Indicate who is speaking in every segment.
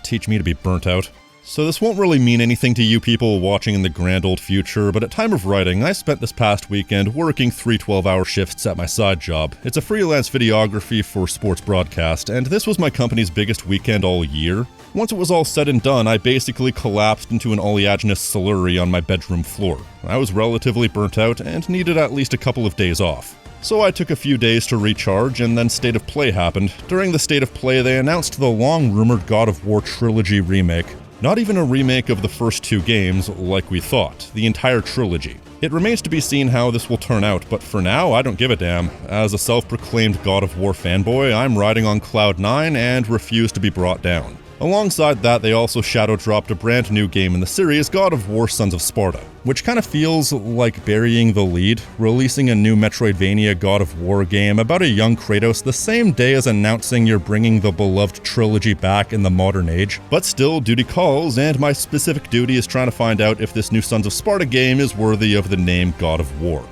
Speaker 1: Teach me to be burnt out. So this won't really mean anything to you people watching in the grand old future, but at time of writing, I spent this past weekend working 3 12-hour shifts at my side job. It's a freelance videography for sports broadcast, and this was my company's biggest weekend all year. Once it was all said and done, I basically collapsed into an oleaginous slurry on my bedroom floor. I was relatively burnt out and needed at least a couple of days off. So I took a few days to recharge, and then State of Play happened. During the State of Play, they announced the long-rumored God of War Trilogy remake. Not even a remake of the first 2 games, like we thought, the entire trilogy. It remains to be seen how this will turn out, but for now, I don't give a damn. As a self-proclaimed God of War fanboy, I'm riding on Cloud 9 and refuse to be brought down. Alongside that, they also shadow-dropped a brand new game in the series, God of War Sons of Sparta, which kind of feels like burying the lead, releasing a new Metroidvania God of War game about a young Kratos the same day as announcing you're bringing the beloved trilogy back in the modern age. But still, duty calls, and my specific duty is trying to find out if this new Sons of Sparta game is worthy of the name God of War.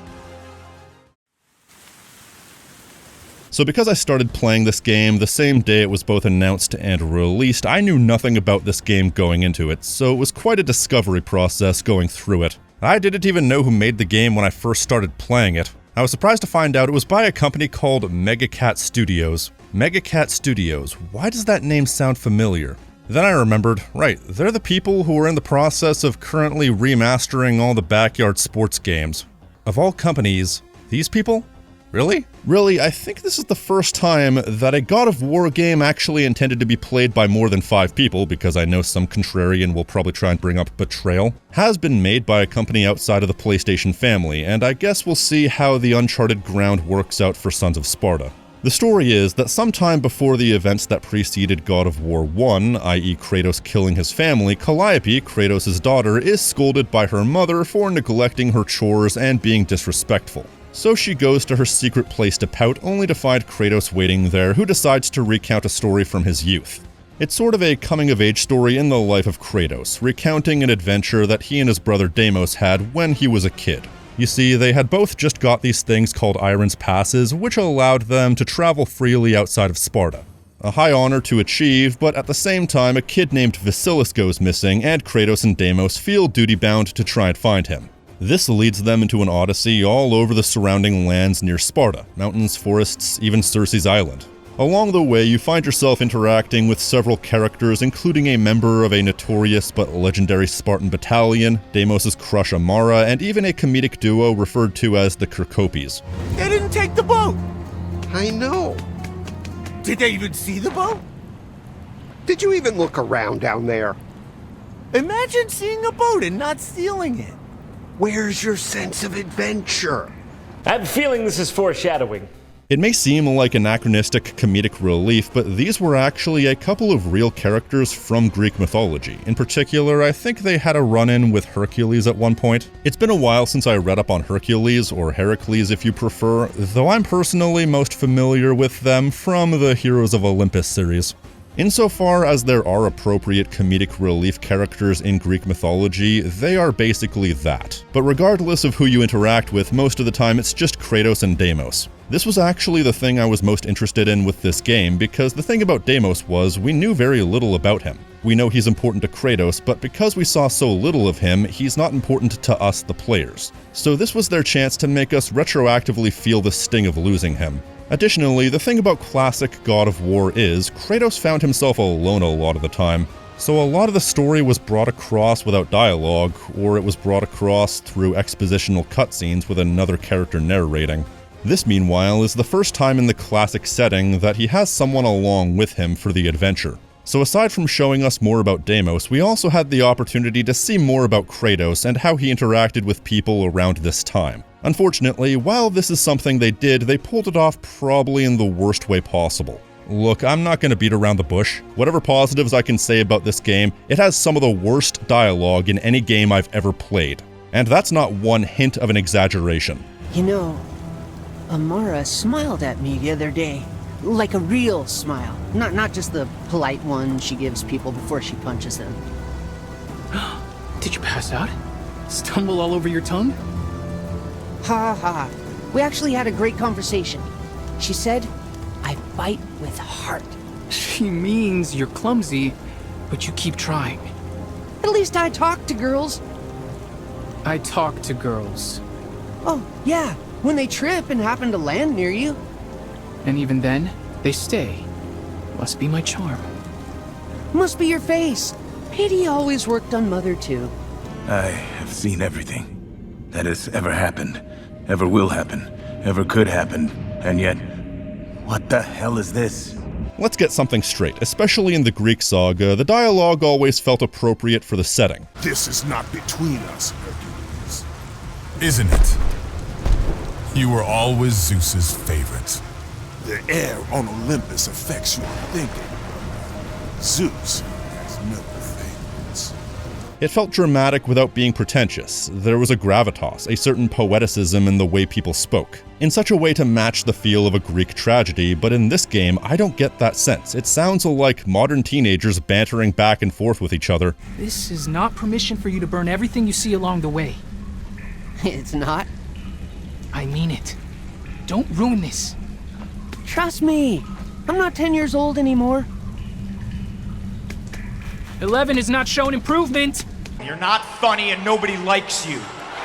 Speaker 1: So because I started playing this game the same day it was both announced and released, I knew nothing about this game going into it, so it was quite a discovery process going through it. I didn't even know who made the game when I first started playing it. I was surprised to find out it was by a company called Megacat Studios. Megacat Studios, why does that name sound familiar? Then I remembered, right, they're the people who are in the process of currently remastering all the backyard sports games. Of all companies, these people? Really? Really, I think this is the first time that a God of War game actually intended to be played by more than 5 people, because I know some contrarian will probably try and bring up Betrayal, has been made by a company outside of the PlayStation family, and I guess we'll see how the uncharted ground works out for Sons of Sparta. The story is that sometime before the events that preceded God of War 1, i.e. Kratos killing his family, Calliope, Kratos' daughter, is scolded by her mother for neglecting her chores and being disrespectful. So she goes to her secret place to pout, only to find Kratos waiting there, who decides to recount a story from his youth. It's sort of a coming-of-age story in the life of Kratos, recounting an adventure that he and his brother Deimos had when he was a kid. You see, they had both just got these things called Iron's Passes, which allowed them to travel freely outside of Sparta. A high honor to achieve, but at the same time a kid named Vasilis goes missing, and Kratos and Deimos feel duty-bound to try and find him. This leads them into an odyssey all over the surrounding lands near Sparta, mountains, forests, even Circe's Island. Along the way, you find yourself interacting with several characters, including a member of a notorious but legendary Spartan battalion, Deimos' crush Amara, and even a comedic duo referred to as the Kirkopes.
Speaker 2: They didn't take the boat!
Speaker 3: I know.
Speaker 2: Did they even see the boat?
Speaker 3: Did you even look around down there?
Speaker 2: Imagine seeing a boat and not stealing it.
Speaker 3: Where's your sense of adventure?
Speaker 4: I have a feeling this is foreshadowing.
Speaker 1: It may seem like anachronistic comedic relief, but these were actually a couple of real characters from Greek mythology. In particular, I think they had a run-in with Hercules at one point. It's been a while since I read up on Hercules, or Heracles if you prefer, though I'm personally most familiar with them from the Heroes of Olympus series. Insofar as there are appropriate comedic relief characters in Greek mythology, they are basically that. But regardless of who you interact with, most of the time it's just Kratos and Deimos. This was actually the thing I was most interested in with this game, because the thing about Deimos was we knew very little about him. We know he's important to Kratos, but because we saw so little of him, he's not important to us, the players. So this was their chance to make us retroactively feel the sting of losing him. Additionally, the thing about classic God of War is, Kratos found himself alone a lot of the time. So a lot of the story was brought across without dialogue, or it was brought across through expositional cutscenes with another character narrating. This, meanwhile, is the first time in the classic setting that he has someone along with him for the adventure. So aside from showing us more about Deimos, we also had the opportunity to see more about Kratos and how he interacted with people around this time. Unfortunately, while this is something they did, they pulled it off probably in the worst way possible. Look, I'm not going to beat around the bush. Whatever positives I can say about this game, it has some of the worst dialogue in any game I've ever played. And that's not one hint of an exaggeration.
Speaker 5: You know, Amara smiled at me the other day. Like a real smile. Not just the polite one she gives people before she punches them.
Speaker 6: Did you pass out? Stumble all over your tongue?
Speaker 5: Ha ha. We actually had a great conversation. She said, I fight with heart.
Speaker 6: She means you're clumsy but you keep trying.
Speaker 5: At least I talk to girls.
Speaker 6: I talk to girls.
Speaker 5: Oh, yeah, when they trip and happen to land near you.
Speaker 6: And even then, they stay. Must be my charm.
Speaker 5: Must be your face. Pity always worked on Mother, too.
Speaker 7: I have seen everything that has ever happened, ever will happen, ever could happen, and yet, what the hell is this?
Speaker 1: Let's get something straight. Especially in the Greek saga, the dialogue always felt appropriate for the setting.
Speaker 8: This is not between us, Hercules. Isn't it? You were always Zeus's favorite. The air on Olympus affects your thinking. Zeus has no favorites.
Speaker 1: It felt dramatic without being pretentious. There was a gravitas, a certain poeticism in the way people spoke, in such a way to match the feel of a Greek tragedy, but in this game, I don't get that sense. It sounds like modern teenagers bantering back and forth with each other.
Speaker 6: This is not permission for you to burn everything you see along the way.
Speaker 5: It's not.
Speaker 6: I mean it. Don't ruin this.
Speaker 5: Trust me. I'm not 10 years old anymore.
Speaker 6: 11 is not showing improvement.
Speaker 2: You're not funny and nobody likes you.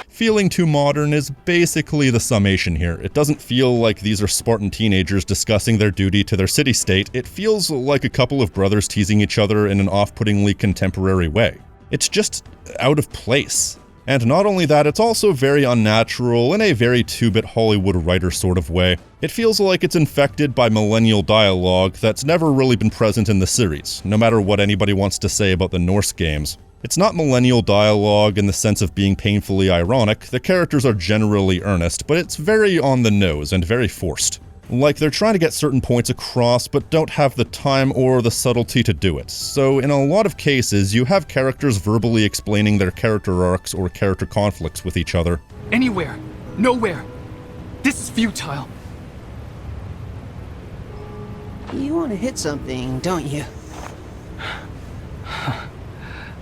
Speaker 1: Feeling too modern is basically the summation here. It doesn't feel like these are Spartan teenagers discussing their duty to their city-state. It feels like a couple of brothers teasing each other in an off-puttingly contemporary way. It's just out of place. And not only that, it's also very unnatural in a very 2-bit Hollywood writer sort of way. It feels like it's infected by millennial dialogue that's never really been present in the series, no matter what anybody wants to say about the Norse games. It's not millennial dialogue in the sense of being painfully ironic. The characters are generally earnest, but it's very on the nose and very forced. Like they're trying to get certain points across, but don't have the time or the subtlety to do it. So in a lot of cases, you have characters verbally explaining their character arcs or character conflicts with each other.
Speaker 6: Anywhere. Nowhere. This is futile.
Speaker 5: You want to hit something, don't you?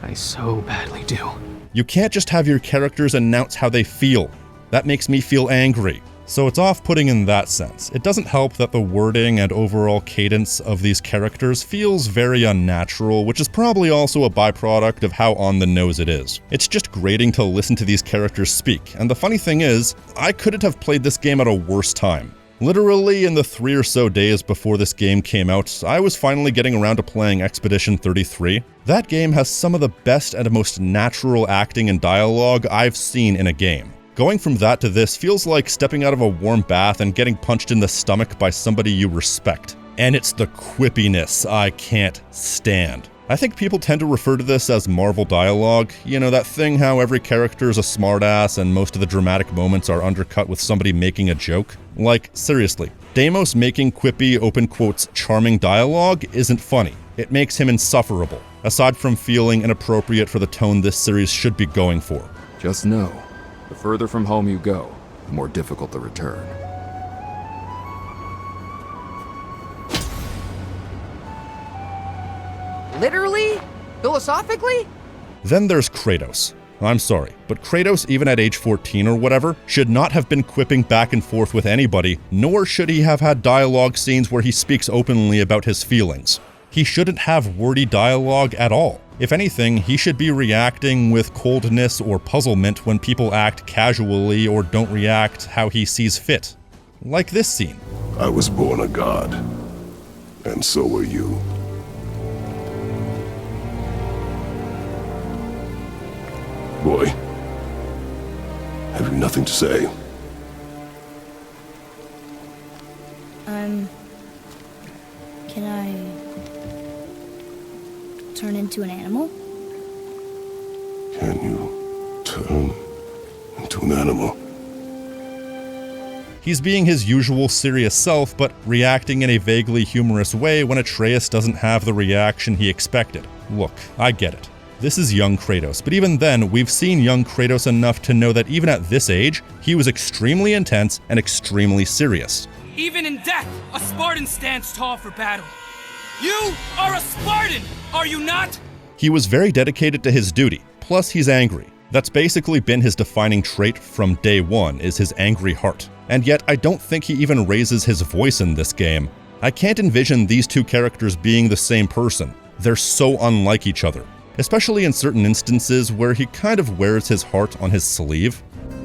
Speaker 6: I so badly do.
Speaker 1: You can't just have your characters announce how they feel. That makes me feel angry. So it's off-putting in that sense. It doesn't help that the wording and overall cadence of these characters feels very unnatural, which is probably also a byproduct of how on the nose it is. It's just grating to listen to these characters speak, and the funny thing is, I couldn't have played this game at a worse time. Literally in the 3 or so days before this game came out, I was finally getting around to playing Expedition 33. That game has some of the best and most natural acting and dialogue I've seen in a game. Going from that to this feels like stepping out of a warm bath and getting punched in the stomach by somebody you respect. And it's the quippiness I can't stand. I think people tend to refer to this as Marvel dialogue. You know, that thing how every character is a smartass and most of the dramatic moments are undercut with somebody making a joke. Like, seriously, Deimos making quippy, open quotes, charming dialogue isn't funny. It makes him insufferable, aside from feeling inappropriate for the tone this series should be going for.
Speaker 9: Just know, the further from home you go, the more difficult the return.
Speaker 5: Literally? Philosophically?
Speaker 1: Then there's Kratos. I'm sorry, but Kratos, even at age 14 or whatever, should not have been quipping back and forth with anybody, nor should he have had dialogue scenes where he speaks openly about his feelings. He shouldn't have wordy dialogue at all. If anything, he should be reacting with coldness or puzzlement when people act casually or don't react how he sees fit. Like this scene.
Speaker 8: I was born a god, and so were you. Boy, have you nothing to say?
Speaker 10: Can I turn into an animal?
Speaker 8: Can you turn into an animal?
Speaker 1: He's being his usual serious self, but reacting in a vaguely humorous way when Atreus doesn't have the reaction he expected. Look, I get it. This is young Kratos, but even then, we've seen young Kratos enough to know that even at this age, he was extremely intense and extremely serious.
Speaker 11: Even in death, a Spartan stands tall for battle. You are a Spartan, are you not?
Speaker 1: He was very dedicated to his duty, plus he's angry. That's basically been his defining trait from day one, is his angry heart. And yet, I don't think he even raises his voice in this game. I can't envision these two characters being the same person. They're so unlike each other, especially in certain instances where he kind of wears his heart on his sleeve.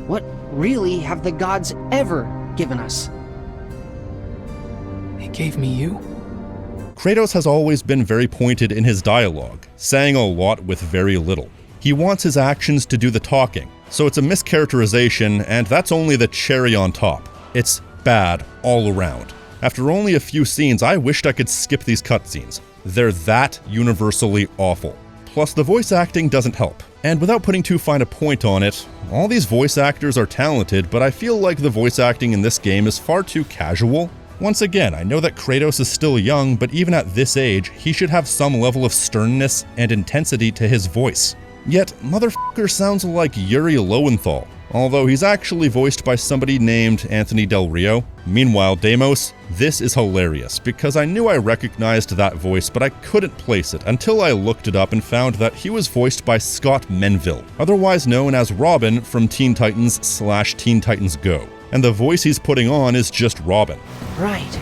Speaker 5: What really have the gods ever given us?
Speaker 6: They gave me you?
Speaker 1: Kratos has always been very pointed in his dialogue, saying a lot with very little. He wants his actions to do the talking, so it's a mischaracterization, and that's only the cherry on top. It's bad all around. After only a few scenes, I wished I could skip these cutscenes. They're that universally awful. Plus, the voice acting doesn't help. And without putting too fine a point on it, all these voice actors are talented, but I feel like the voice acting in this game is far too casual. Once again, I know that Kratos is still young, but even at this age, he should have some level of sternness and intensity to his voice. Yet, motherfucker sounds like Yuri Lowenthal, although he's actually voiced by somebody named Anthony Del Rio. Meanwhile, Deimos, this is hilarious, because I knew I recognized that voice, but I couldn't place it until I looked it up and found that he was voiced by Scott Menville, otherwise known as Robin from Teen Titans/Teen Titans Go. And the voice he's putting on is just Robin.
Speaker 5: Right.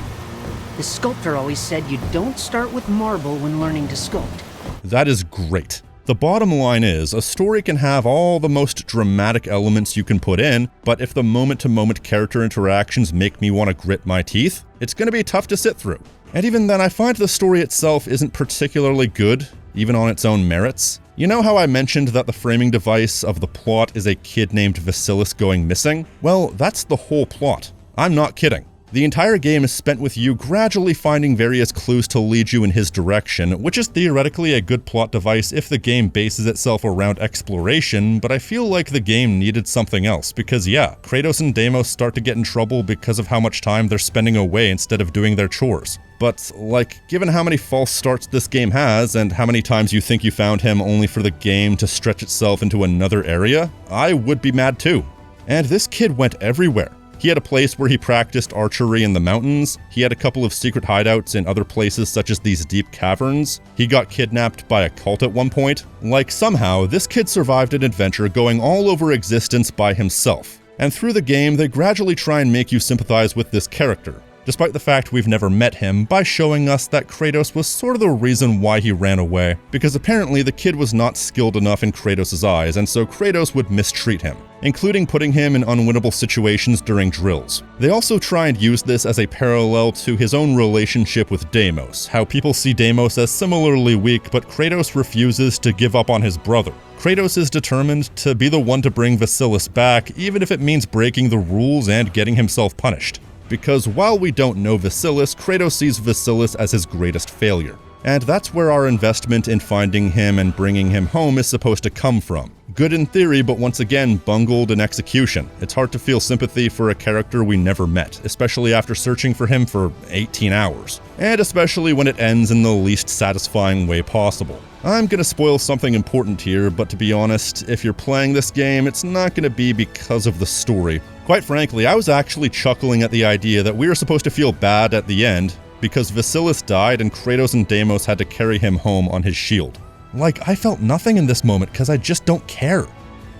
Speaker 5: The sculptor always said you don't start with marble when learning to sculpt.
Speaker 1: That is great. The bottom line is, a story can have all the most dramatic elements you can put in, but if the moment-to-moment character interactions make me want to grit my teeth, it's going to be tough to sit through. And even then, I find the story itself isn't particularly good, even on its own merits. You know how I mentioned that the framing device of the plot is a kid named Vasilis going missing? Well, that's the whole plot. I'm not kidding. The entire game is spent with you gradually finding various clues to lead you in his direction, which is theoretically a good plot device if the game bases itself around exploration, but I feel like the game needed something else, because yeah, Kratos and Deimos start to get in trouble because of how much time they're spending away instead of doing their chores. But, like, given how many false starts this game has, and how many times you think you found him only for the game to stretch itself into another area, I would be mad too. And this kid went everywhere. He had a place where he practiced archery in the mountains, he had a couple of secret hideouts in other places such as these deep caverns, he got kidnapped by a cult at one point. Like, somehow, this kid survived an adventure going all over existence by himself. And through the game, they gradually try and make you sympathize with this character, despite the fact we've never met him, by showing us that Kratos was sort of the reason why he ran away, because apparently the kid was not skilled enough in Kratos' eyes, and so Kratos would mistreat him, including putting him in unwinnable situations during drills. They also try and use this as a parallel to his own relationship with Deimos, how people see Deimos as similarly weak, but Kratos refuses to give up on his brother. Kratos is determined to be the one to bring Vasilis back, even if it means breaking the rules and getting himself punished. Because while we don't know Vasilis, Kratos sees Vasilis as his greatest failure. And that's where our investment in finding him and bringing him home is supposed to come from. Good in theory, but once again, bungled in execution. It's hard to feel sympathy for a character we never met, especially after searching for him for 18 hours. And especially when it ends in the least satisfying way possible. I'm gonna spoil something important here, but to be honest, if you're playing this game, it's not gonna be because of the story. Quite frankly, I was actually chuckling at the idea that we were supposed to feel bad at the end, because Vasilis died and Kratos and Deimos had to carry him home on his shield. Like, I felt nothing in this moment because I just don't care.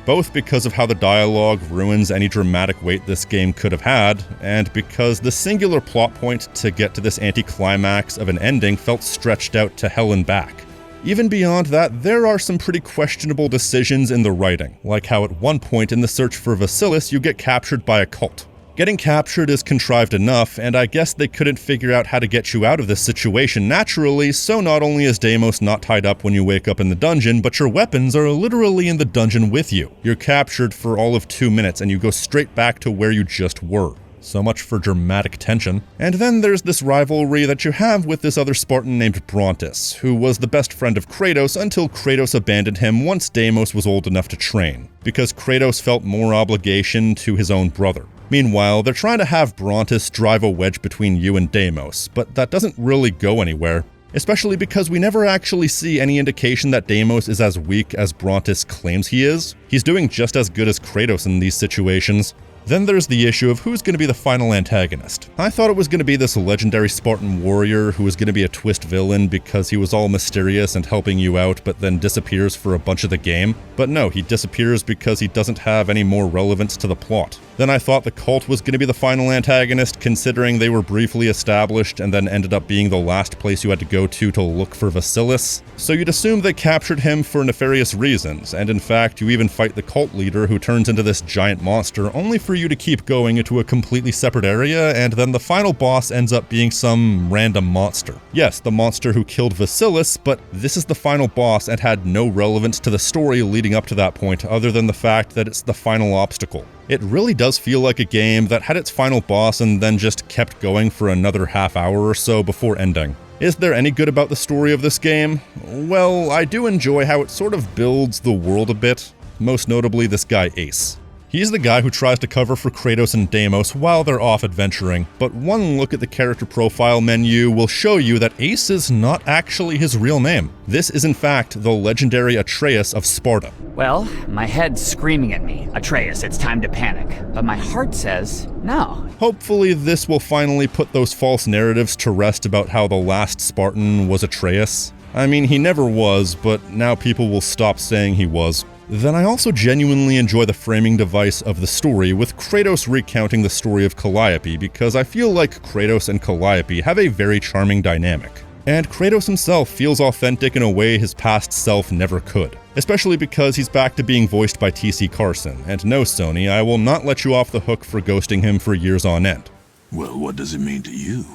Speaker 1: Both because of how the dialogue ruins any dramatic weight this game could have had, and because the singular plot point to get to this anticlimax of an ending felt stretched out to hell and back. Even beyond that, there are some pretty questionable decisions in the writing, like how at one point in the search for Vasilis you get captured by a cult. Getting captured is contrived enough, and I guess they couldn't figure out how to get you out of this situation naturally, so not only is Deimos not tied up when you wake up in the dungeon, but your weapons are literally in the dungeon with you. You're captured for all of 2 minutes, and you go straight back to where you just were. So much for dramatic tension. And then there's this rivalry that you have with this other Spartan named Brontis, who was the best friend of Kratos until Kratos abandoned him once Deimos was old enough to train, because Kratos felt more obligation to his own brother. Meanwhile, they're trying to have Brontis drive a wedge between you and Deimos, but that doesn't really go anywhere, especially because we never actually see any indication that Deimos is as weak as Brontis claims he is. He's doing just as good as Kratos in these situations. Then there's the issue of who's going to be the final antagonist. I thought it was going to be this legendary Spartan warrior who was going to be a twist villain because he was all mysterious and helping you out but then disappears for a bunch of the game. But no, he disappears because he doesn't have any more relevance to the plot. Then I thought the cult was going to be the final antagonist, considering they were briefly established and then ended up being the last place you had to go to look for Vasilis. So you'd assume they captured him for nefarious reasons, and in fact you even fight the cult leader who turns into this giant monster only for you to keep going into a completely separate area, and then the final boss ends up being some random monster. Yes, the monster who killed Vasilis, but this is the final boss and had no relevance to the story leading up to that point other than the fact that it's the final obstacle. It really does feel like a game that had its final boss and then just kept going for another half hour or so before ending. Is there any good about the story of this game? Well, I do enjoy how it sort of builds the world a bit, most notably this guy Ace. He's the guy who tries to cover for Kratos and Deimos while they're off adventuring, but one look at the character profile menu will show you that Ace is not actually his real name. This is in fact the legendary Atreus of Sparta.
Speaker 12: Well, my head's screaming at me, Atreus, it's time to panic. But my heart says, no.
Speaker 1: Hopefully this will finally put those false narratives to rest about how the last Spartan was Atreus. I mean, he never was, but now people will stop saying he was. Then I also genuinely enjoy the framing device of the story, with Kratos recounting the story of Calliope, because I feel like Kratos and Calliope have a very charming dynamic. And Kratos himself feels authentic in a way his past self never could, especially because he's back to being voiced by T.C. Carson, and no, Sony, I will not let you off the hook for ghosting him for years on end.
Speaker 8: Well, what does it mean to you?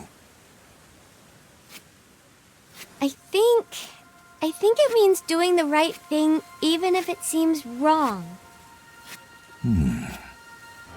Speaker 10: I think it means doing the right thing even if it seems wrong.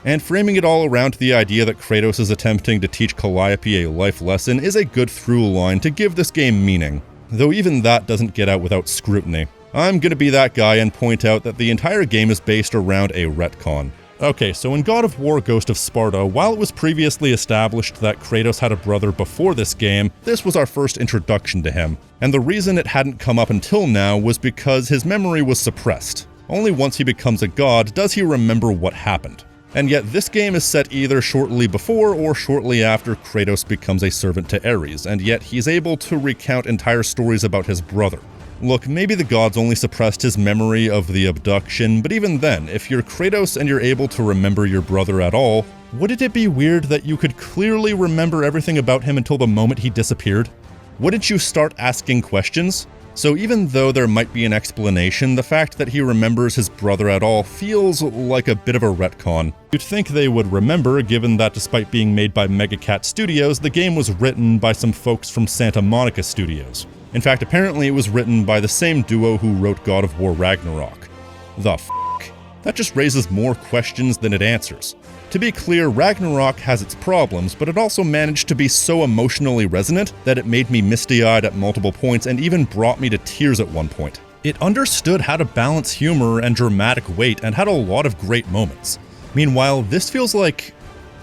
Speaker 1: And framing it all around the idea that Kratos is attempting to teach Calliope a life lesson is a good through line to give this game meaning, though even that doesn't get out without scrutiny. I'm gonna be that guy and point out that the entire game is based around a retcon. Okay, so in God of War Ghost of Sparta, while it was previously established that Kratos had a brother before this game, this was our first introduction to him. And the reason it hadn't come up until now was because his memory was suppressed. Only once he becomes a god does he remember what happened. And yet this game is set either shortly before or shortly after Kratos becomes a servant to Ares, and yet he's able to recount entire stories about his brother. Look, maybe the gods only suppressed his memory of the abduction, but even then, if you're Kratos and you're able to remember your brother at all, wouldn't it be weird that you could clearly remember everything about him until the moment he disappeared? Wouldn't you start asking questions? So even though there might be an explanation, the fact that he remembers his brother at all feels like a bit of a retcon. You'd think they would remember, given that despite being made by Megacat Studios, the game was written by some folks from Santa Monica Studios. In fact, apparently it was written by the same duo who wrote God of War Ragnarok. The f***? That just raises more questions than it answers. To be clear, Ragnarok has its problems, but it also managed to be so emotionally resonant that it made me misty-eyed at multiple points and even brought me to tears at one point. It understood how to balance humor and dramatic weight and had a lot of great moments. Meanwhile, this feels like,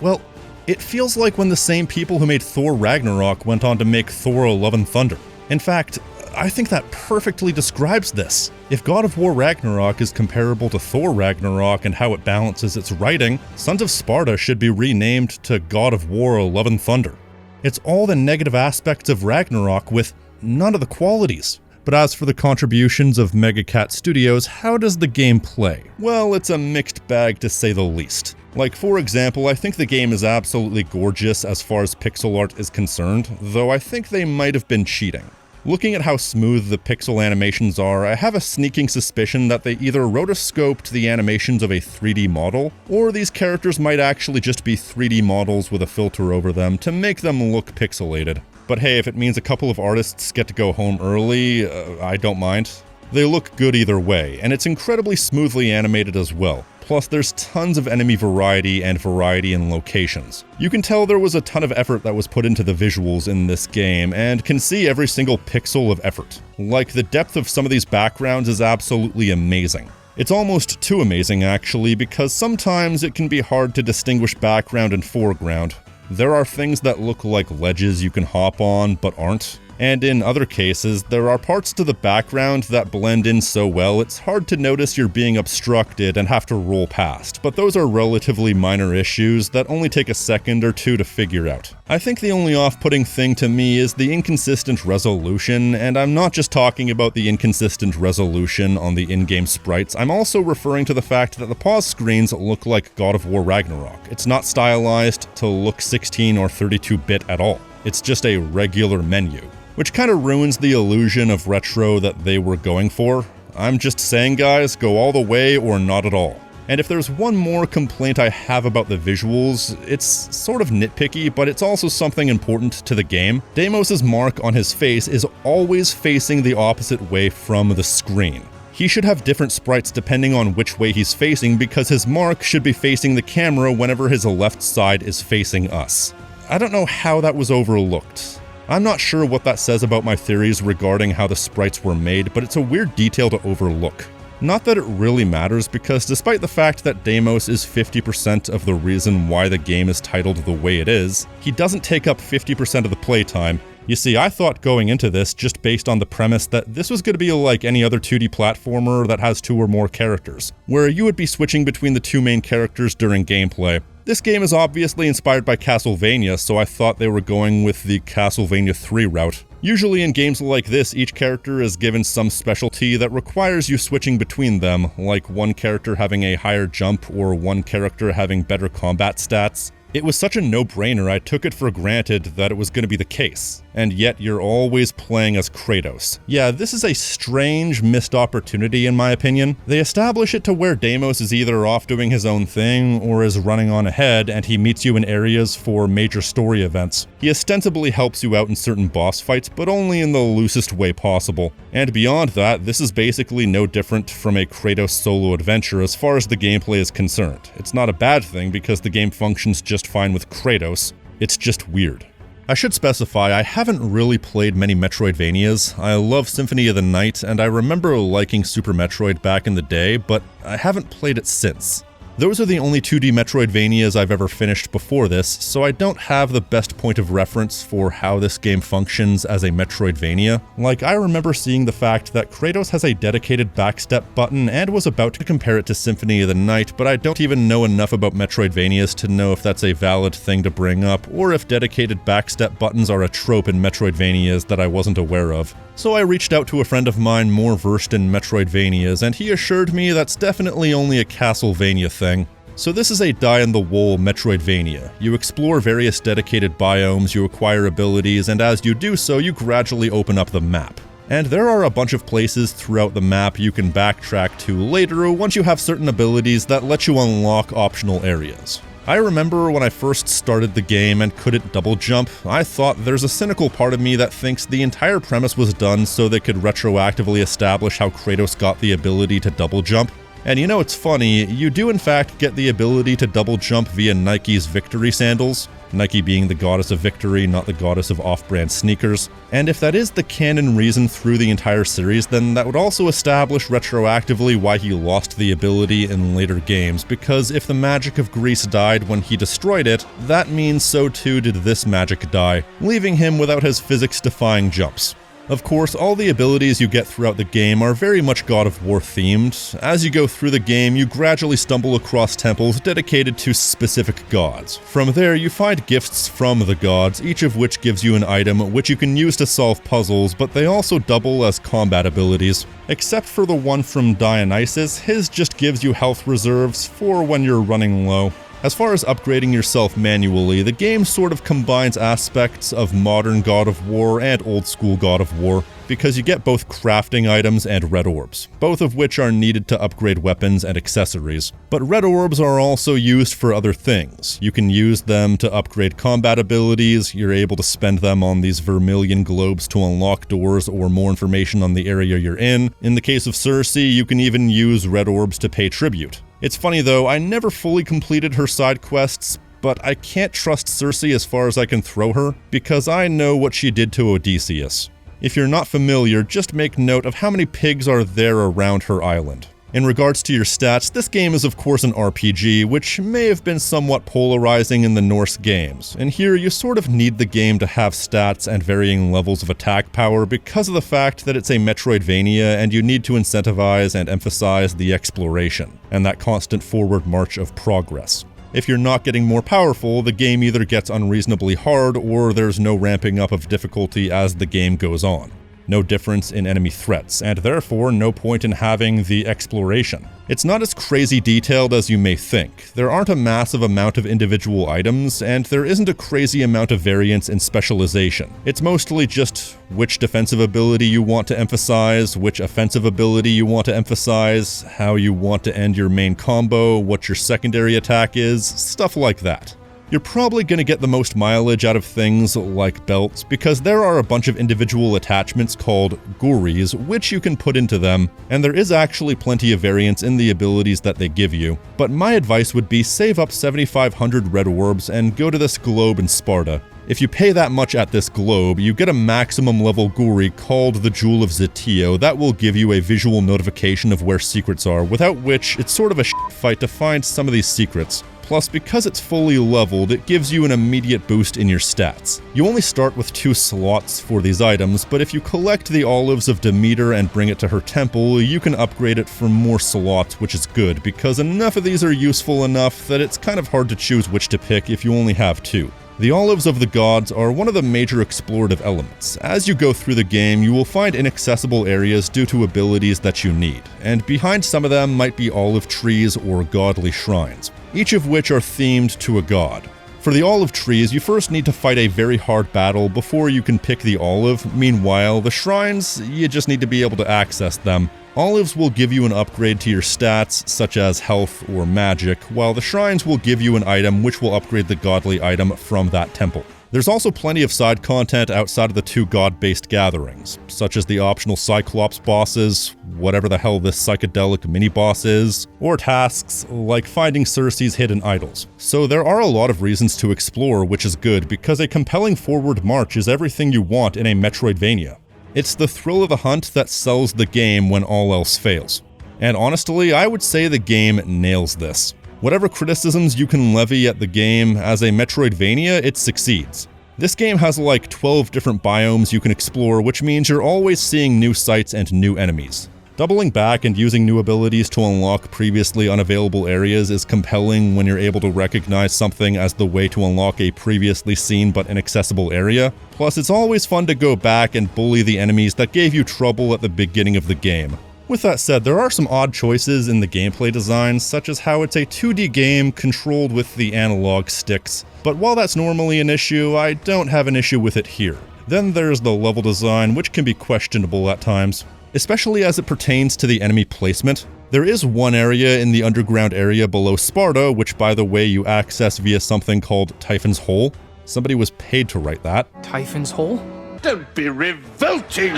Speaker 1: well, it feels like when the same people who made Thor Ragnarok went on to make Thor Love and Thunder. In fact, I think that perfectly describes this. If God of War Ragnarok is comparable to Thor Ragnarok and how it balances its writing, Sons of Sparta should be renamed to God of War Love and Thunder. It's all the negative aspects of Ragnarok with none of the qualities. But as for the contributions of Megacat Studios, how does the game play? Well, it's a mixed bag to say the least. Like, for example, I think the game is absolutely gorgeous as far as pixel art is concerned, though I think they might have been cheating. Looking at how smooth the pixel animations are, I have a sneaking suspicion that they either rotoscoped the animations of a 3D model, or these characters might actually just be 3D models with a filter over them to make them look pixelated. But hey, if it means a couple of artists get to go home early, I don't mind. They look good either way, and it's incredibly smoothly animated as well. Plus, there's tons of enemy variety and variety in locations. You can tell there was a ton of effort that was put into the visuals in this game, and can see every single pixel of effort. Like, the depth of some of these backgrounds is absolutely amazing. It's almost too amazing, actually, because sometimes it can be hard to distinguish background and foreground. There are things that look like ledges you can hop on, but aren't. And in other cases, there are parts to the background that blend in so well it's hard to notice you're being obstructed and have to roll past, but those are relatively minor issues that only take a second or two to figure out. I think the only off-putting thing to me is the inconsistent resolution, and I'm not just talking about the inconsistent resolution on the in-game sprites, I'm also referring to the fact that the pause screens look like God of War Ragnarok. It's not stylized to look 16 or 32-bit at all. It's just a regular menu, which kind of ruins the illusion of retro that they were going for. I'm just saying, guys, go all the way or not at all. And if there's one more complaint I have about the visuals, it's sort of nitpicky, but it's also something important to the game. Deimos' mark on his face is always facing the opposite way from the screen. He should have different sprites depending on which way he's facing because his mark should be facing the camera whenever his left side is facing us. I don't know how that was overlooked. I'm not sure what that says about my theories regarding how the sprites were made, but it's a weird detail to overlook. Not that it really matters, because despite the fact that Deimos is 50% of the reason why the game is titled the way it is, he doesn't take up 50% of the playtime. You see, I thought going into this, just based on the premise that this was going to be like any other 2D platformer that has 2 or more characters, where you would be switching between the 2 main characters during gameplay. This game is obviously inspired by Castlevania, so I thought they were going with the Castlevania 3 route. Usually in games like this, each character is given some specialty that requires you switching between them, like one character having a higher jump or one character having better combat stats. It was such a no-brainer I took it for granted that it was going to be the case, and yet you're always playing as Kratos. Yeah, this is a strange missed opportunity in my opinion. They establish it to where Deimos is either off doing his own thing or is running on ahead and he meets you in areas for major story events. He ostensibly helps you out in certain boss fights, but only in the loosest way possible. And beyond that, this is basically no different from a Kratos solo adventure as far as the gameplay is concerned. It's not a bad thing because the game functions just fine with Kratos, it's just weird. I should specify, I haven't really played many Metroidvanias. I love Symphony of the Night, and I remember liking Super Metroid back in the day, but I haven't played it since. Those are the only 2D Metroidvanias I've ever finished before this, so I don't have the best point of reference for how this game functions as a Metroidvania. Like, I remember seeing the fact that Kratos has a dedicated backstep button and was about to compare it to Symphony of the Night, but I don't even know enough about Metroidvanias to know if that's a valid thing to bring up, or if dedicated backstep buttons are a trope in Metroidvanias that I wasn't aware of. So I reached out to a friend of mine more versed in Metroidvanias, and he assured me that's definitely only a Castlevania thing. So this is a die-in-the-wool Metroidvania. You explore various dedicated biomes, you acquire abilities, and as you do so, you gradually open up the map. And there are a bunch of places throughout the map you can backtrack to later once you have certain abilities that let you unlock optional areas. I remember when I first started the game and couldn't double jump, I thought there's a cynical part of me that thinks the entire premise was done so they could retroactively establish how Kratos got the ability to double jump. And you know, it's funny, you do in fact get the ability to double jump via Nike's victory sandals, Nike being the goddess of victory, not the goddess of off-brand sneakers. And if that is the canon reason through the entire series, then that would also establish retroactively why he lost the ability in later games, because if the magic of Greece died when he destroyed it, that means so too did this magic die, leaving him without his physics-defying jumps. Of course, all the abilities you get throughout the game are very much God of War themed. As you go through the game, you gradually stumble across temples dedicated to specific gods. From there, you find gifts from the gods, each of which gives you an item which you can use to solve puzzles, but they also double as combat abilities. Except for the one from Dionysus, his just gives you health reserves for when you're running low. As far as upgrading yourself manually, the game sort of combines aspects of modern God of War and old school God of War, because you get both crafting items and red orbs, both of which are needed to upgrade weapons and accessories. But red orbs are also used for other things. You can use them to upgrade combat abilities, you're able to spend them on these vermilion globes to unlock doors or more information on the area you're in. In the case of Cersei, you can even use red orbs to pay tribute. It's funny though, I never fully completed her side quests, but I can't trust Cersei as far as I can throw her, because I know what she did to Odysseus. If you're not familiar, just make note of how many pigs are there around her island. In regards to your stats, this game is of course an RPG, which may have been somewhat polarizing in the Norse games, and here you sort of need the game to have stats and varying levels of attack power because of the fact that it's a Metroidvania and you need to incentivize and emphasize the exploration, and that constant forward march of progress. If you're not getting more powerful, the game either gets unreasonably hard or there's no ramping up of difficulty as the game goes on. No difference in enemy threats, and therefore no point in having the exploration. It's not as crazy detailed as you may think. There aren't a massive amount of individual items, and there isn't a crazy amount of variance in specialization. It's mostly just which defensive ability you want to emphasize, which offensive ability you want to emphasize, how you want to end your main combo, what your secondary attack is, stuff like that. You're probably going to get the most mileage out of things like belts because there are a bunch of individual attachments called guris which you can put into them, and there is actually plenty of variance in the abilities that they give you. But my advice would be save up 7,500 red orbs and go to this globe in Sparta. If you pay that much at this globe, you get a maximum level guri called the Jewel of Zetio that will give you a visual notification of where secrets are, without which it's sort of a fight to find some of these secrets. Plus, because it's fully leveled, it gives you an immediate boost in your stats. You only start with 2 slots for these items, but if you collect the Olives of Demeter and bring it to her temple, you can upgrade it for more slots, which is good, because enough of these are useful enough that it's kind of hard to choose which to pick if you only have 2. The Olives of the Gods are one of the major explorative elements. As you go through the game, you will find inaccessible areas due to abilities that you need, and behind some of them might be olive trees or godly shrines, each of which are themed to a god. For the olive trees, you first need to fight a very hard battle before you can pick the olive. Meanwhile, the shrines, you just need to be able to access them. Olives will give you an upgrade to your stats, such as health or magic, while the shrines will give you an item which will upgrade the godly item from that temple. There's also plenty of side content outside of the 2 god-based gatherings, such as the optional Cyclops bosses, whatever the hell this psychedelic mini-boss is, or tasks like finding Circe's hidden idols. So there are a lot of reasons to explore, which is good, because a compelling forward march is everything you want in a Metroidvania. It's the thrill of the hunt that sells the game when all else fails. And honestly, I would say the game nails this. Whatever criticisms you can levy at the game, as a Metroidvania, it succeeds. This game has like 12 different biomes you can explore, which means you're always seeing new sights and new enemies. Doubling back and using new abilities to unlock previously unavailable areas is compelling when you're able to recognize something as the way to unlock a previously seen but inaccessible area. Plus, it's always fun to go back and bully the enemies that gave you trouble at the beginning of the game. With that said, there are some odd choices in the gameplay design, such as how it's a 2D game controlled with the analog sticks. But while that's normally an issue, I don't have an issue with it here. Then there's the level design, which can be questionable at times, especially as it pertains to the enemy placement. There is one area in the underground area below Sparta, which by the way you access via something called Typhon's Hole. Somebody was paid to write that.
Speaker 6: Typhon's Hole?
Speaker 3: Don't be revolting,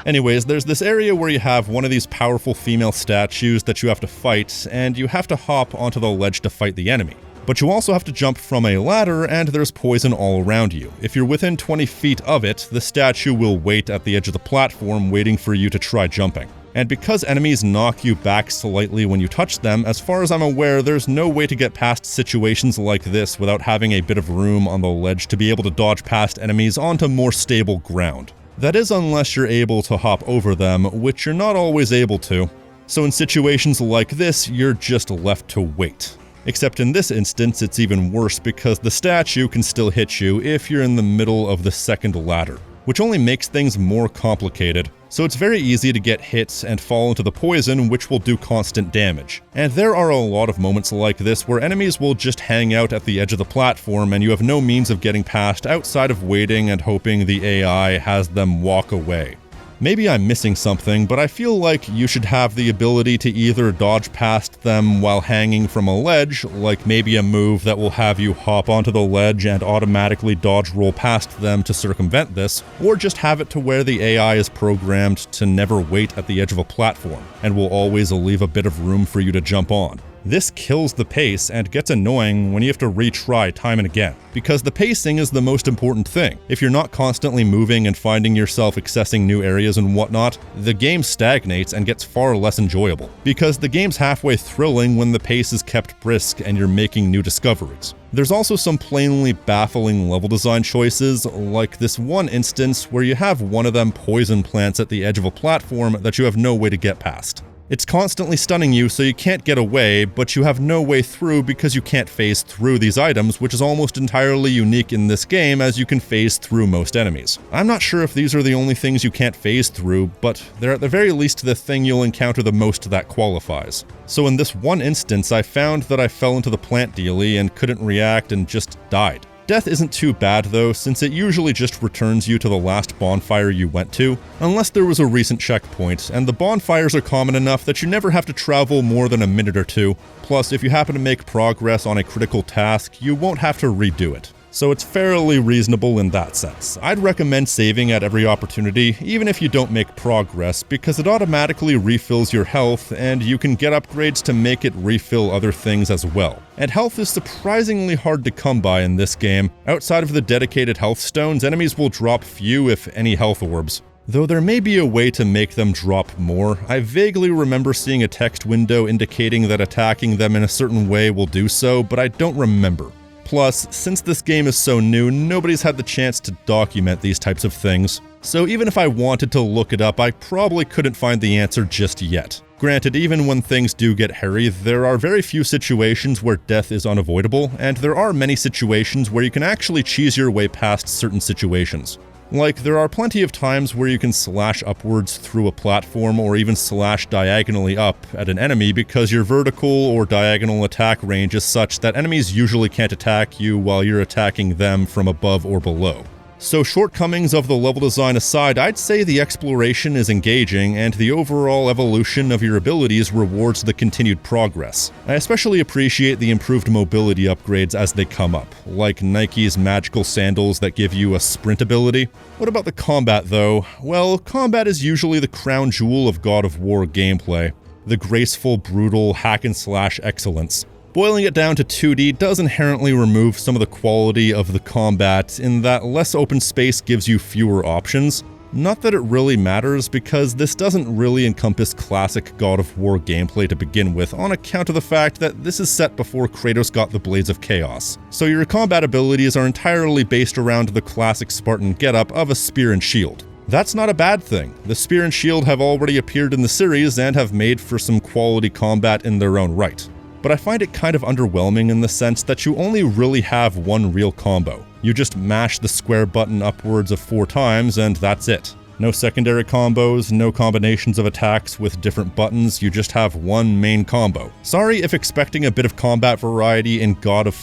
Speaker 1: Anyways, there's this area where you have one of these powerful female statues that you have to fight, and you have to hop onto the ledge to fight the enemy. But you also have to jump from a ladder, and there's poison all around you. If you're within 20 feet of it, the statue will wait at the edge of the platform waiting for you to try jumping. And because enemies knock you back slightly when you touch them, as far as I'm aware, there's no way to get past situations like this without having a bit of room on the ledge to be able to dodge past enemies onto more stable ground. That is unless you're able to hop over them, which you're not always able to. So in situations like this, you're just left to wait. Except in this instance, it's even worse because the statue can still hit you if you're in the middle of the second ladder, which only makes things more complicated. So it's very easy to get hit and fall into the poison, which will do constant damage. And there are a lot of moments like this where enemies will just hang out at the edge of the platform and you have no means of getting past outside of waiting and hoping the AI has them walk away. Maybe I'm missing something, but I feel like you should have the ability to either dodge past them while hanging from a ledge, like maybe a move that will have you hop onto the ledge and automatically dodge roll past them to circumvent this, or just have it to where the AI is programmed to never wait at the edge of a platform, and will always leave a bit of room for you to jump on. This kills the pace and gets annoying when you have to retry time and again, because the pacing is the most important thing. If you're not constantly moving and finding yourself accessing new areas and whatnot, the game stagnates and gets far less enjoyable, because the game's halfway thrilling when the pace is kept brisk and you're making new discoveries. There's also some plainly baffling level design choices, like this one instance where you have one of them poison plants at the edge of a platform that you have no way to get past. It's constantly stunning you so you can't get away, but you have no way through because you can't phase through these items, which is almost entirely unique in this game as you can phase through most enemies. I'm not sure if these are the only things you can't phase through, but they're at the very least the thing you'll encounter the most that qualifies. So in this one instance, I found that I fell into the plant dealie and couldn't react and just died. Death isn't too bad though, since it usually just returns you to the last bonfire you went to, unless there was a recent checkpoint, and the bonfires are common enough that you never have to travel more than a minute or two. Plus, if you happen to make progress on a critical task, you won't have to redo it. So it's fairly reasonable in that sense. I'd recommend saving at every opportunity, even if you don't make progress, because it automatically refills your health, and you can get upgrades to make it refill other things as well. And health is surprisingly hard to come by in this game. Outside of the dedicated health stones, enemies will drop few, if any, health orbs. Though there may be a way to make them drop more. I vaguely remember seeing a text window indicating that attacking them in a certain way will do so, but I don't remember. Plus, since this game is so new, nobody's had the chance to document these types of things. So even if I wanted to look it up, I probably couldn't find the answer just yet. Granted, even when things do get hairy, there are very few situations where death is unavoidable, and there are many situations where you can actually cheese your way past certain situations. Like, there are plenty of times where you can slash upwards through a platform or even slash diagonally up at an enemy because your vertical or diagonal attack range is such that enemies usually can't attack you while you're attacking them from above or below. So shortcomings of the level design aside, I'd say the exploration is engaging and the overall evolution of your abilities rewards the continued progress. I especially appreciate the improved mobility upgrades as they come up, like Nike's magical sandals that give you a sprint ability. What about the combat though? Well, combat is usually the crown jewel of God of War gameplay. The graceful, brutal, hack-and-slash excellence. Boiling it down to 2D does inherently remove some of the quality of the combat in that less open space gives you fewer options. Not that it really matters, because this doesn't really encompass classic God of War gameplay to begin with, on account of the fact that this is set before Kratos got the Blades of Chaos. So your combat abilities are entirely based around the classic Spartan getup of a spear and shield. That's not a bad thing. The spear and shield have already appeared in the series and have made for some quality combat in their own right. But I find it kind of underwhelming in the sense that you only really have one real combo. You just mash the square button upwards of 4 times and that's it. No secondary combos, no combinations of attacks with different buttons, you just have one main combo. Sorry if expecting a bit of combat variety in God of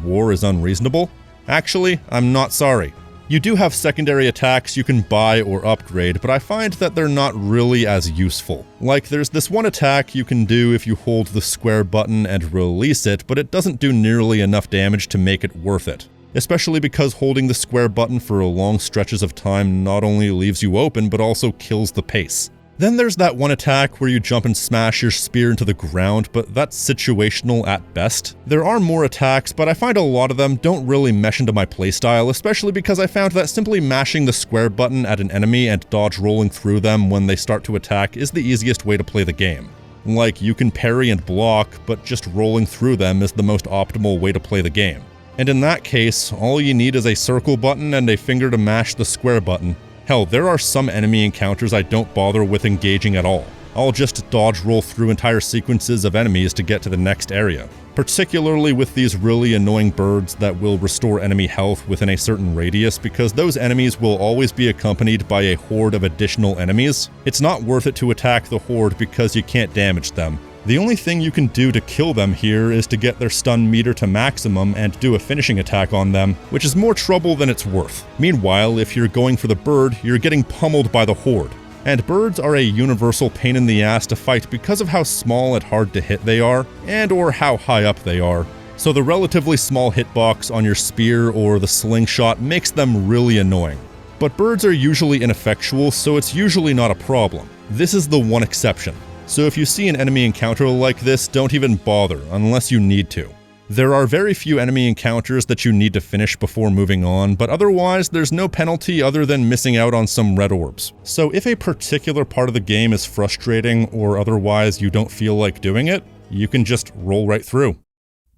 Speaker 1: War is unreasonable. Actually, I'm not sorry. You do have secondary attacks you can buy or upgrade, but I find that they're not really as useful. Like, there's this one attack you can do if you hold the square button and release it, but it doesn't do nearly enough damage to make it worth it. Especially because holding the square button for long stretches of time not only leaves you open, but also kills the pace. Then there's that one attack where you jump and smash your spear into the ground, but that's situational at best. There are more attacks, but I find a lot of them don't really mesh into my playstyle, especially because I found that simply mashing the square button at an enemy and dodge rolling through them when they start to attack is the easiest way to play the game. Like, you can parry and block, but just rolling through them is the most optimal way to play the game. And in that case, all you need is a circle button and a finger to mash the square button. Hell, there are some enemy encounters I don't bother with engaging at all. I'll just dodge roll through entire sequences of enemies to get to the next area. Particularly with these really annoying birds that will restore enemy health within a certain radius, because those enemies will always be accompanied by a horde of additional enemies. It's not worth it to attack the horde because you can't damage them. The only thing you can do to kill them here is to get their stun meter to maximum and do a finishing attack on them, which is more trouble than it's worth. Meanwhile, if you're going for the bird, you're getting pummeled by the horde. And birds are a universal pain in the ass to fight because of how small and hard to hit they are, and or how high up they are. So the relatively small hitbox on your spear or the slingshot makes them really annoying. But birds are usually ineffectual, so it's usually not a problem. This is the one exception. So if you see an enemy encounter like this, don't even bother, unless you need to. There are very few enemy encounters that you need to finish before moving on, but otherwise there's no penalty other than missing out on some red orbs. So if a particular part of the game is frustrating or otherwise you don't feel like doing it, you can just roll right through.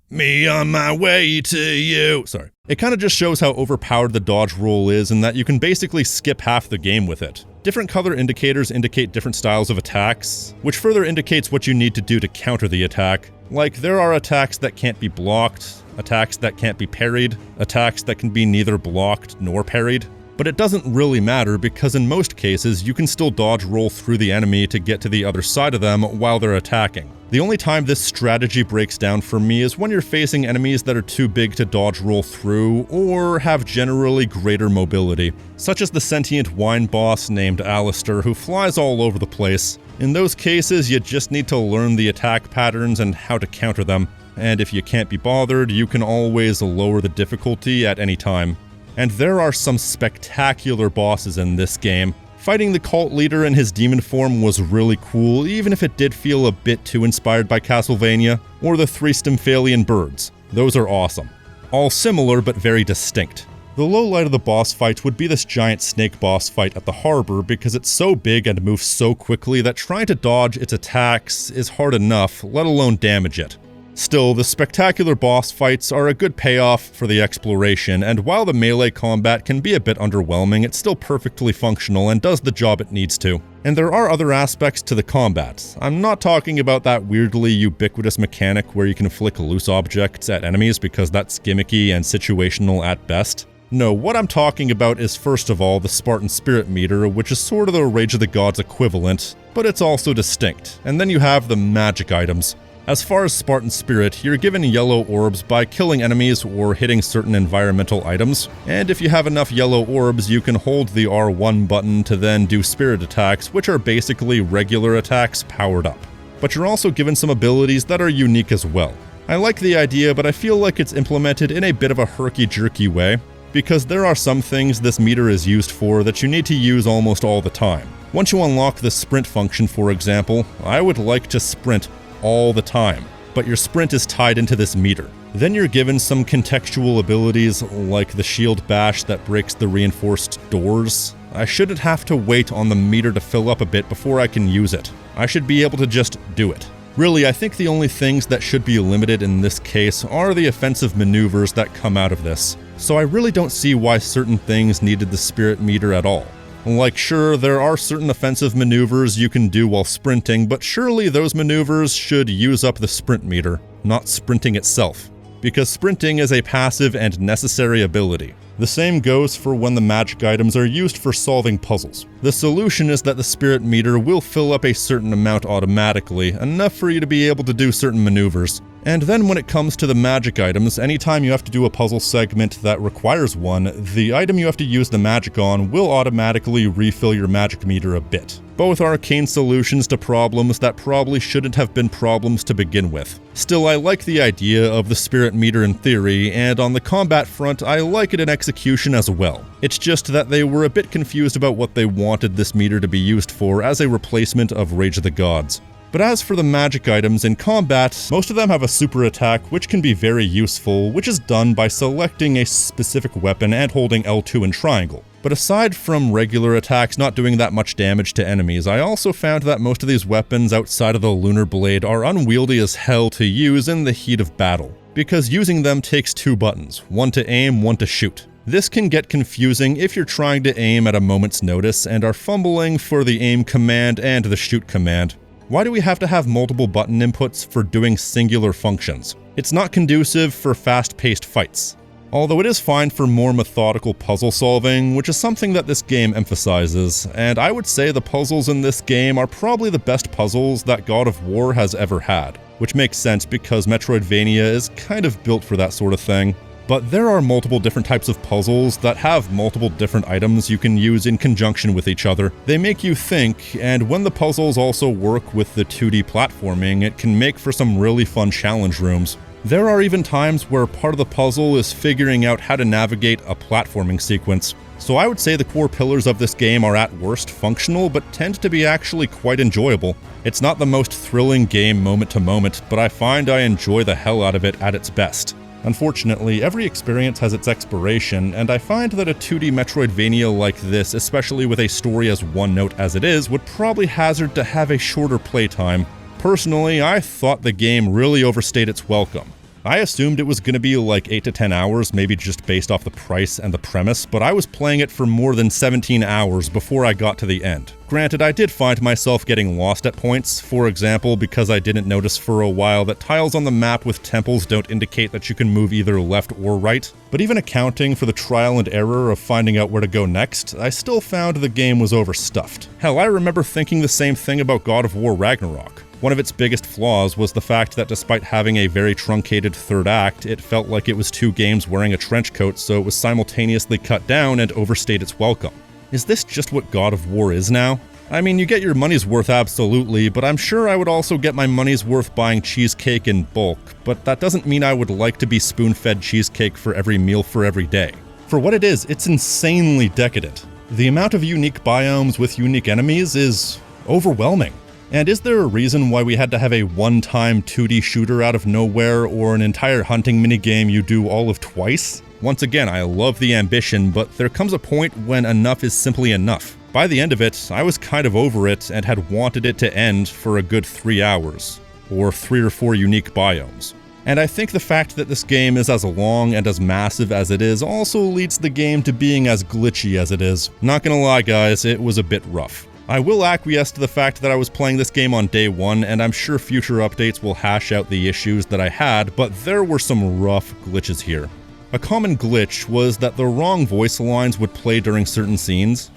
Speaker 1: Me on my way to you. Sorry. It kind of just shows how overpowered the dodge roll is and that you can basically skip half the game with it. Different color indicators indicate different styles of attacks, which further indicates what you need to do to counter the attack. Like, there are attacks that can't be blocked, attacks that can't be parried, attacks that can be neither blocked nor parried. But it doesn't really matter because in most cases, you can still dodge roll through the enemy to get to the other side of them while they're attacking. The only time this strategy breaks down for me is when you're facing enemies that are too big to dodge roll through or have generally greater mobility, such as the sentient wine boss named Alistair who flies all over the place. In those cases, you just need to learn the attack patterns and how to counter them, and if you can't be bothered, you can always lower the difficulty at any time. And there are some spectacular bosses in this game. Fighting the cult leader in his demon form was really cool, even if it did feel a bit too inspired by Castlevania, or the three Stymphalian birds. Those are awesome. All similar, but very distinct. The low light of the boss fight would be this giant snake boss fight at the harbor because it's so big and moves so quickly that trying to dodge its attacks is hard enough, let alone damage it. Still, the spectacular boss fights are a good payoff for the exploration, and while the melee combat can be a bit underwhelming, it's still perfectly functional and does the job it needs to. And there are other aspects to the combat. I'm not talking about that weirdly ubiquitous mechanic where you can flick loose objects at enemies because that's gimmicky and situational at best. No, what I'm talking about is first of all the Spartan Spirit meter, which is sort of the Rage of the Gods equivalent, but it's also distinct. And then you have the magic items. As far as Spartan Spirit, you're given yellow orbs by killing enemies or hitting certain environmental items, and if you have enough yellow orbs, you can hold the R1 button to then do spirit attacks, which are basically regular attacks powered up. But you're also given some abilities that are unique as well. I like the idea, but I feel like it's implemented in a bit of a herky-jerky way, because there are some things this meter is used for that you need to use almost all the time. Once you unlock the sprint function, for example, I would like to sprint all the time, but your sprint is tied into this meter. Then you're given some contextual abilities like the shield bash that breaks the reinforced doors. I shouldn't have to wait on the meter to fill up a bit before I can use it. I should be able to just do it. Really, I think the only things that should be limited in this case are the offensive maneuvers that come out of this. So I really don't see why certain things needed the spirit meter at all. Like, sure, there are certain offensive maneuvers you can do while sprinting, but surely those maneuvers should use up the sprint meter, not sprinting itself, because sprinting is a passive and necessary ability. The same goes for when the magic items are used for solving puzzles. The solution is that the spirit meter will fill up a certain amount automatically, enough for you to be able to do certain maneuvers. And then when it comes to the magic items, anytime you have to do a puzzle segment that requires one, the item you have to use the magic on will automatically refill your magic meter a bit. Both arcane solutions to problems that probably shouldn't have been problems to begin with. Still, I like the idea of the spirit meter in theory, and on the combat front, I like it in execution as well. It's just that they were a bit confused about what they wanted this meter to be used for as a replacement of Rage of the Gods. But as for the magic items in combat, most of them have a super attack which can be very useful, which is done by selecting a specific weapon and holding L2 and triangle. But aside from regular attacks not doing that much damage to enemies, I also found that most of these weapons outside of the Lunar Blade are unwieldy as hell to use in the heat of battle, because using them takes two buttons, one to aim, one to shoot. This can get confusing if you're trying to aim at a moment's notice and are fumbling for the aim command and the shoot command. Why do we have to have multiple button inputs for doing singular functions? It's not conducive for fast-paced fights. Although it is fine for more methodical puzzle solving, which is something that this game emphasizes, and I would say the puzzles in this game are probably the best puzzles that God of War has ever had, which makes sense because Metroidvania is kind of built for that sort of thing. But there are multiple different types of puzzles that have multiple different items you can use in conjunction with each other. They make you think, and when the puzzles also work with the 2D platforming, it can make for some really fun challenge rooms. There are even times where part of the puzzle is figuring out how to navigate a platforming sequence. So I would say the core pillars of this game are at worst functional, but tend to be actually quite enjoyable. It's not the most thrilling game moment to moment, but I find I enjoy the hell out of it at its best. Unfortunately, every experience has its expiration, and I find that a 2D Metroidvania like this, especially with a story as one-note as it is, would probably hazard to have a shorter playtime. Personally, I thought the game really overstayed its welcome. I assumed it was going to be like 8 to 10 hours, maybe just based off the price and the premise, but I was playing it for more than 17 hours before I got to the end. Granted, I did find myself getting lost at points, for example, because I didn't notice for a while that tiles on the map with temples don't indicate that you can move either left or right. But even accounting for the trial and error of finding out where to go next, I still found the game was overstuffed. Hell, I remember thinking the same thing about God of War Ragnarok. One of its biggest flaws was the fact that despite having a very truncated third act, it felt like it was 2 games wearing a trench coat, so it was simultaneously cut down and overstayed its welcome. Is this just what God of War is now? I mean, you get your money's worth absolutely, but I'm sure I would also get my money's worth buying cheesecake in bulk, but that doesn't mean I would like to be spoon-fed cheesecake for every meal for every day. For what it is, it's insanely decadent. The amount of unique biomes with unique enemies is overwhelming. And is there a reason why we had to have a one-time 2D shooter out of nowhere or an entire hunting minigame you do all of twice? Once again, I love the ambition, but there comes a point when enough is simply enough. By the end of it, I was kind of over it and had wanted it to end for a good 3 hours, or 3 or 4 unique biomes. And I think the fact that this game is as long and as massive as it is also leads the game to being as glitchy as it is. Not gonna lie guys, it was a bit rough. I will acquiesce to the fact that I was playing this game on day 1, and I'm sure future updates will hash out the issues that I had, but there were some rough glitches here. A common glitch was that the wrong voice lines would play during certain scenes.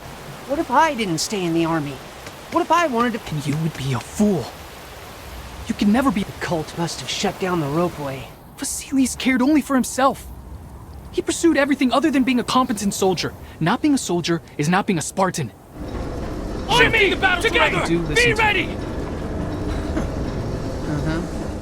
Speaker 5: What if I didn't stay in the army? What if I wanted to...
Speaker 6: And you would be a fool. You can never be...
Speaker 5: The cult must have shut down the ropeway.
Speaker 6: Vasilius cared only for himself. He pursued everything other than being a competent soldier. Not being a soldier is not being a Spartan.
Speaker 11: On me! Together! Be ready!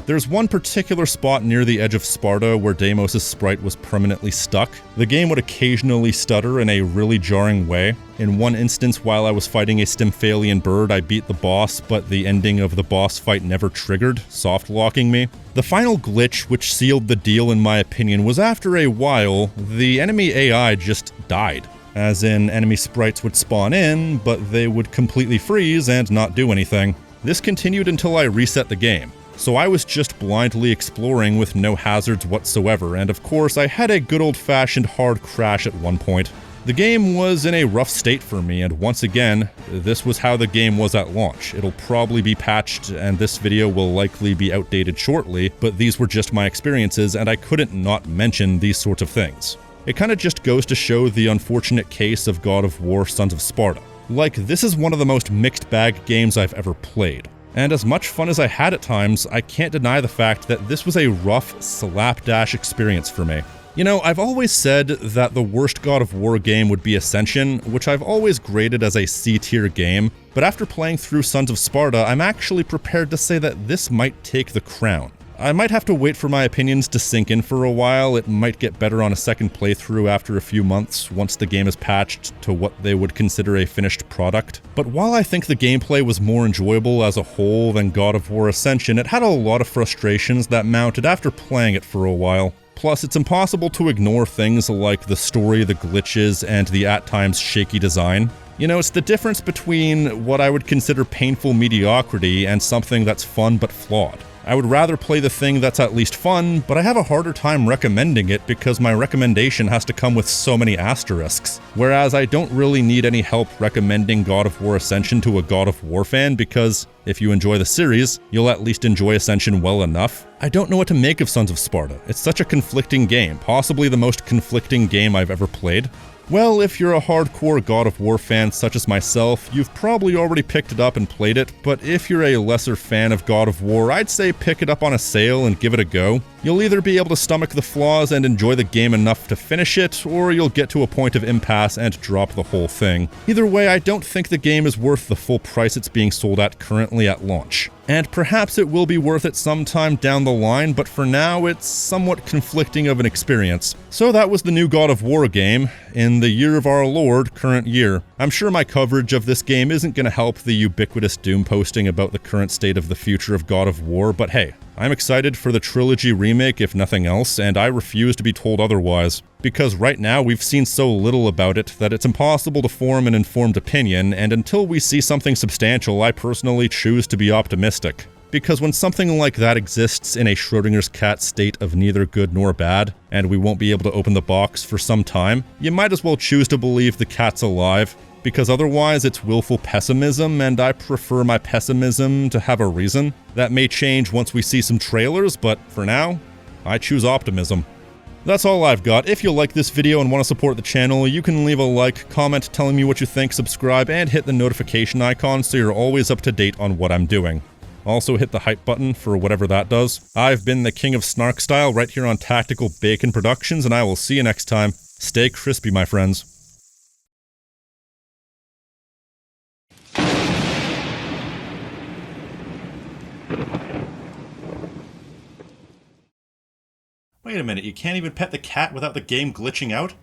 Speaker 1: There's one particular spot near the edge of Sparta where Deimos' sprite was permanently stuck. The game would occasionally stutter in a really jarring way. In one instance, while I was fighting a Stymphalian bird, I beat the boss, but the ending of the boss fight never triggered, soft-locking me. The final glitch, which sealed the deal in my opinion, was after a while, the enemy AI just died. As in, enemy sprites would spawn in, but they would completely freeze and not do anything. This continued until I reset the game. So I was just blindly exploring with no hazards whatsoever, and of course I had a good old-fashioned hard crash at one point. The game was in a rough state for me, and once again, this was how the game was at launch. It'll probably be patched, and this video will likely be outdated shortly, but these were just my experiences, and I couldn't not mention these sorts of things. It kinda just goes to show the unfortunate case of God of War Sons of Sparta. Like, this is one of the most mixed bag games I've ever played. And as much fun as I had at times, I can't deny the fact that this was a rough, slapdash experience for me. You know, I've always said that the worst God of War game would be Ascension, which I've always graded as a C-tier game, but after playing through Sons of Sparta, I'm actually prepared to say that this might take the crown. I might have to wait for my opinions to sink in for a while. It might get better on a second playthrough after a few months, once the game is patched to what they would consider a finished product. But while I think the gameplay was more enjoyable as a whole than God of War Ascension, it had a lot of frustrations that mounted after playing it for a while. Plus, it's impossible to ignore things like the story, the glitches, and the at times shaky design. You know, it's the difference between what I would consider painful mediocrity and something that's fun but flawed. I would rather play the thing that's at least fun, but I have a harder time recommending it because my recommendation has to come with so many asterisks. Whereas I don't really need any help recommending God of War Ascension to a God of War fan because if you enjoy the series, you'll at least enjoy Ascension well enough. I don't know what to make of Sons of Sparta. It's such a conflicting game, possibly the most conflicting game I've ever played. Well, if you're a hardcore God of War fan such as myself, you've probably already picked it up and played it, but if you're a lesser fan of God of War, I'd say pick it up on a sale and give it a go. You'll either be able to stomach the flaws and enjoy the game enough to finish it, or you'll get to a point of impasse and drop the whole thing. Either way, I don't think the game is worth the full price it's being sold at currently at launch. and perhaps it will be worth it sometime down the line, but for now it's somewhat conflicting of an experience. So that was the new God of War game, in the year of our Lord, current year. I'm sure my coverage of this game isn't going to help the ubiquitous doom posting about the current state of the future of God of War, but hey, I'm excited for the Trilogy remake if nothing else, and I refuse to be told otherwise. Because right now we've seen so little about it that it's impossible to form an informed opinion, and until we see something substantial, I personally choose to be optimistic. Because when something like that exists in a Schrodinger's cat state of neither good nor bad, and we won't be able to open the box for some time, you might as well choose to believe the cat's alive, because otherwise it's willful pessimism, and I prefer my pessimism to have a reason. That may change once we see some trailers, but for now, I choose optimism. That's all I've got. If you like this video and want to support the channel, you can leave a like, comment telling me what you think, subscribe, and hit the notification icon so you're always up to date on what I'm doing. Also hit the hype button for whatever that does. I've been the King of Snark Style right here on Tactical Bacon Productions, and I will see you next time. Stay crispy, my friends. Wait a minute, you can't even pet the cat without the game glitching out?